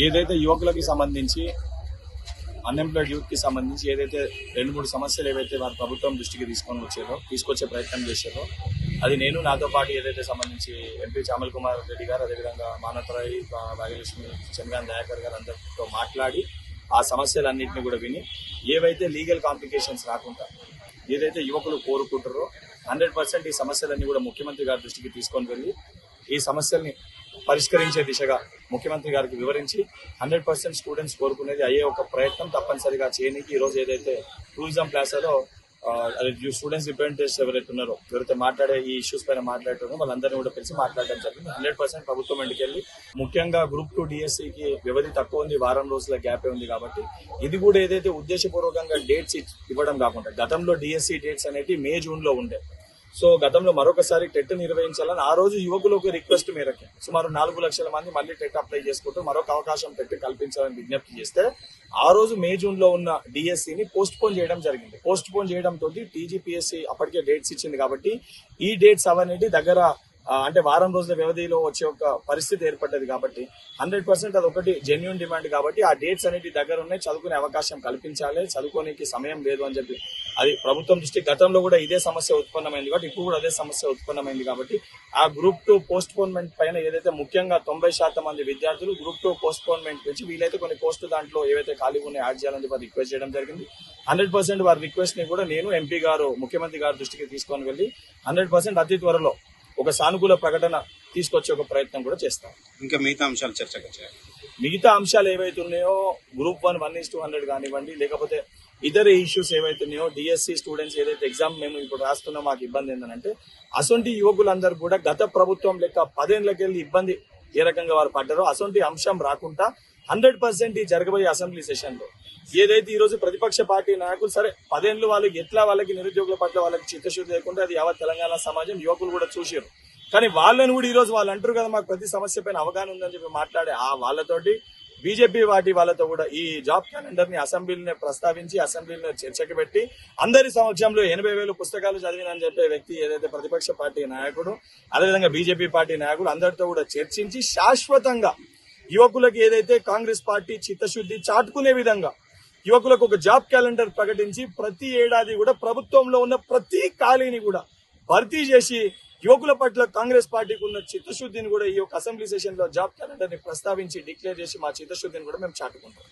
ఏదైతే యువకులకి సంబంధించి అన్ఎంప్లాయిడ్ యూత్ కి సంబంధించి ఏదైతే 2-3 సమస్యలు ఏవైతే వారు ప్రభుత్వం దృష్టికి తీసుకొచ్చే ప్రయత్నం చేశారో అది నేను నాతో పాటు ఏదైతే సంబంధించి ఎంపీ చామల్ కుమార్ రెడ్డి గారు, అదేవిధంగా మానవతరాయి, భాగ్యలక్ష్మి, చంద్రకాంత్ దయాకర్ గారు అందరితో మాట్లాడి ఆ సమస్యలన్నింటినీ కూడా విని ఏవైతే లీగల్ కాంప్లికేషన్స్ రాకుండా ఏదైతే యువకులు కోరుకుంటారో 100% ఈ సమస్యలన్నీ కూడా ముఖ్యమంత్రి గారి దృష్టికి తీసుకొని వెళ్ళి ఈ సమస్యల్ని పరిష్కరించే దిశగా ముఖ్యమంత్రి గారికి వివరించి 100% స్టూడెంట్స్ కోరుకునేది అయ్యే ఒక ప్రయత్నం తప్పనిసరిగా చేయడానికి ఈ రోజు ఏదైతే టూరిజం ప్లాసాలో స్టూడెంట్స్ రిప్రజెంటేటివ్స్ ఎవరైతే మాట్లాడే ఈ ఇష్యూస్ పైన మాట్లాడుతున్నారో వాళ్ళందరినీ కూడా పిలిచి మాట్లాడడం జరిగింది. 100% ప్రభుత్వం ఇంటికెళ్ళి ముఖ్యంగా గ్రూప్ 2 డిఎస్సికి వ్యవధి తక్కువ ఉంది, వారం రోజుల గ్యాపే ఉంది కాబట్టి ఇది కూడా ఏదైతే ఉద్దేశపూర్వకంగా డేట్స్ ఇవ్వడం కాకుండా గతంలో డిఎస్సి డేట్స్ అనేవి మే జూన్ లో ఉండే. సో గతంలో మరొకసారి టెట్ నిర్వహించాలని ఆ రోజు యువకులకు రిక్వెస్ట్ మేరకు సుమారు 4 లక్షల మంది మళ్ళీ టెట్ అప్లై చేసుకుంటూ మరొక అవకాశం టెట్ కల్పించాలని విజ్ఞప్తి చేస్తే ఆ రోజు మే జూన్ లో ఉన్న డిఎస్సిని పోస్ట్ పోన్ చేయడం జరిగింది. పోస్ట్ పోన్ చేయడంతో టీజీపీఎస్సీ అప్పటికే డేట్స్ ఇచ్చింది కాబట్టి ఈ డేట్స్ అవన్నీ దగ్గర అంటే వారం రోజుల వ్యవధిలో వచ్చే ఒక పరిస్థితి ఏర్పడ్డది కాబట్టి 100% అది ఒకటి జెన్యూన్ డిమాండ్ కాబట్టి ఆ డేట్స్ అనేవి దగ్గర ఉన్నాయి, చదువుకునే అవకాశం కల్పించాలి, చదువుకోనికి సమయం లేదు అని చెప్పి అది ప్రభుత్వం దృష్టి గతంలో కూడా ఇదే సమస్య ఉత్పన్నమైంది కాబట్టి ఇప్పుడు కూడా అదే సమస్య ఉత్పన్నమైంది కాబట్టి ఆ గ్రూప్ 2 పోస్ట్ పోన్మెంట్ పైన ఏదైతే ముఖ్యంగా 90% మంది విద్యార్థులు గ్రూప్ 2 పోస్ట్ పోన్మెంట్ నుంచి వీలైతే కొన్ని పోస్టులు దాంట్లో ఏవైతే ఖాళీ ఉన్నాయి యాడ్ చేయాలని చెప్పి రిక్వెస్ట్ చేయడం జరిగింది. 100% వారి రిక్వెస్ట్ ని కూడా నేను ఎంపీ గారు ముఖ్యమంత్రి గారి దృష్టికి తీసుకొని వెళ్ళి 100% అతి త్వరలో ఒక సానుకూల ప్రకటన తీసుకొచ్చే ఒక ప్రయత్నం కూడా చేస్తాం. ఇంకా మిగతా అంశాలు చర్చకు వచ్చాయి. మిగతా అంశాలు ఏవైతే ఉన్నాయో గ్రూప్ 1 1:100 కానివ్వండి, లేకపోతే ఇతర ఇష్యూస్ ఏవైతే ఉన్నాయో డిఎస్సి స్టూడెంట్స్ ఏదైతే ఎగ్జామ్ మేము ఇప్పుడు రాస్తున్నాం మాకు ఇబ్బంది ఏంటంటే అసొంటి యువకులందరూ కూడా గత ప్రభుత్వం లెక్క 10 ఏళ్లకెళ్ళి ఇబ్బంది ఏ రకంగా వారు పడ్డారో అసొంటి అంశం రాకుండా 100% ఈ జరగబోయే అసెంబ్లీ సెషన్ లో ఏదైతే ఈ రోజు ప్రతిపక్ష పార్టీ నాయకులు సరే 10 ఏళ్ళు వాళ్ళకి నిరుద్యోగుల పట్ల వాళ్ళకి చిత్తశుద్ధి లేకుండా అది యావత్ తెలంగాణ సమాజం యువకులు కూడా చూసారు. కానీ వాళ్ళని కూడా ఈ రోజు వాళ్ళు అంటారు కదా మాకు ప్రతి సమస్య పైన అవగాహన ఉందని చెప్పి మాట్లాడే ఆ వాళ్ళతోటి బీజేపీ పార్టీ వాళ్ళతో కూడా ఈ జాబ్ క్యాలెండర్ ని అసెంబ్లీని ప్రస్తావించి అసెంబ్లీలో చర్చకు పెట్టి అందరి సమక్షంలో 80,000 పుస్తకాలు చదివినని చెప్పే వ్యక్తి ఏదైతే ప్రతిపక్ష పార్టీ నాయకుడు అదేవిధంగా బీజేపీ పార్టీ నాయకుడు అందరితో కూడా చర్చించి శాశ్వతంగా యువకులకు ఏదైతే కాంగ్రెస్ పార్టీ చిత్తశుద్ధి చాటుకునే విధంగా యువకులకు ఒక జాబ్ క్యాలెండర్ ప్రకటించి ప్రతి ఏడాది కూడా ప్రభుత్వంలో ఉన్న ప్రతి ఖాళీని కూడా భర్తీ చేసి యువకుల పట్ల కాంగ్రెస్ పార్టీకి ఉన్న చిత్తశుద్ధిని కూడా ఈ యొక్క అసెంబ్లీ సెషన్ లో జాబ్ క్యాలెండర్ ని ప్రస్తావించి డిక్లేర్ చేసి మా చిత్తశుద్ధిని కూడా మేము చాటుకుంటాం.